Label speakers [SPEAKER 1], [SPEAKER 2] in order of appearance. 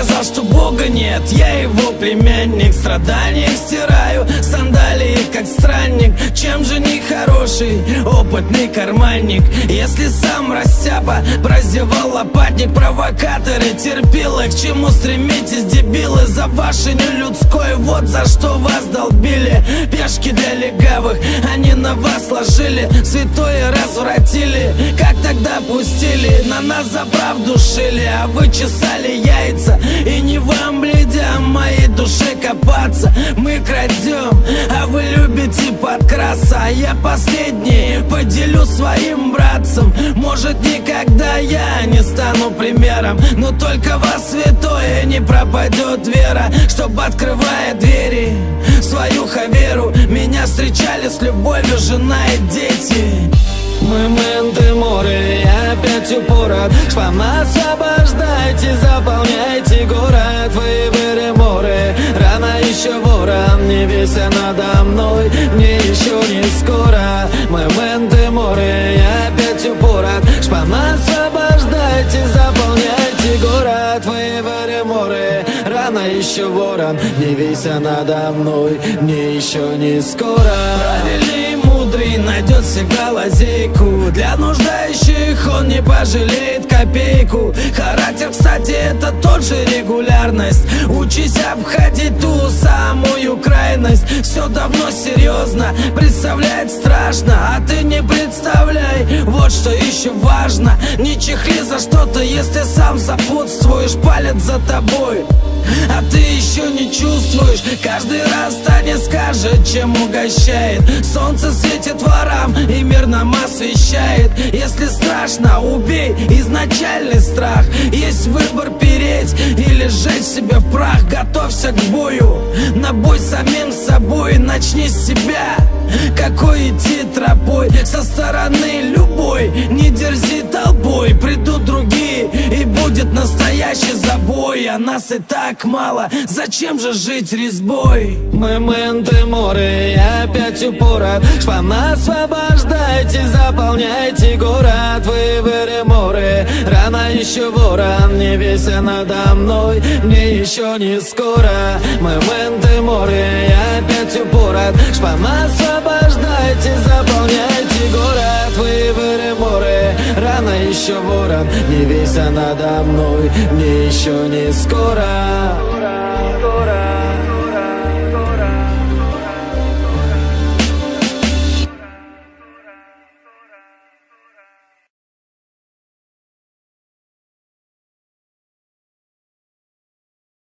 [SPEAKER 1] сказал, что Бога нет. Я его племянник, страдания стираю сандалии, как странник. Чем же не хороший опытный карманник, если сам растяпа прозевал лопатник? Провокаторы, терпилы, к чему стремитесь, дебилы? За ваше нелюдское, вот за что вас долбили. Пешки для легавых, они на вас сложили, святое развратили. Как тогда пустили, на нас за правду шили, а вы чесали яйца. И не вам, блядям, моей душе копаться. Мы крадем, а вы любите подкрасться. А я последний поделю своим братцам. Может, никогда я не стану примером, но только во святое не пропадет вера. Чтоб, открывая двери в свою хаверу, меня встречали с любовью жена и дети. Мы менты море, я опять упорот. Шпам, освобождайте, заполняйте город. Вы в море, рано еще ворон. Не вися надо мной, мне еще не скоро. Мы менты море, я опять упорот. Шпам, освобождайте, заполняйте город. Вы в море, рано еще ворон. Не вися надо мной, мне еще не скоро. Правильный мудрый найдет всегда лазейку, для нуждающих он не пожалеет копейку. Характер, кстати, это тот же регулярность. Учись обходить ту самую крайность. Все давно серьезно, представлять страшно, а ты не представляй. Вот что еще важно, не чехли за что-то, если сам сопутствуешь. Палец за тобой, а ты еще не чувствуешь. Каждый раз танец скажет, чем угощает. Солнце светит ворам и мир нам освещает. Если страшно, убей изначальный страх. Есть выбор переть или сжечь себя в прах. Готовься к бою, на бой с самим собой. Начни с себя, какой идти тропой. Со стороны любой, не дерзи толпой. Придут другие и будет настоящий забой. А нас и так мало, зачем же жить резьбой? Мы менты море, я опять упорот. Шпам, освобождайте, заполняйте город. Вы в море, рано еще ворон. Не вися надо мной, мне еще не скоро. Мы менты море, я опять упорот. Шпам, освобождайте, заполняйте город. Вы в море, рано еще ворон. Не вися надо мной, мне еще не скоро.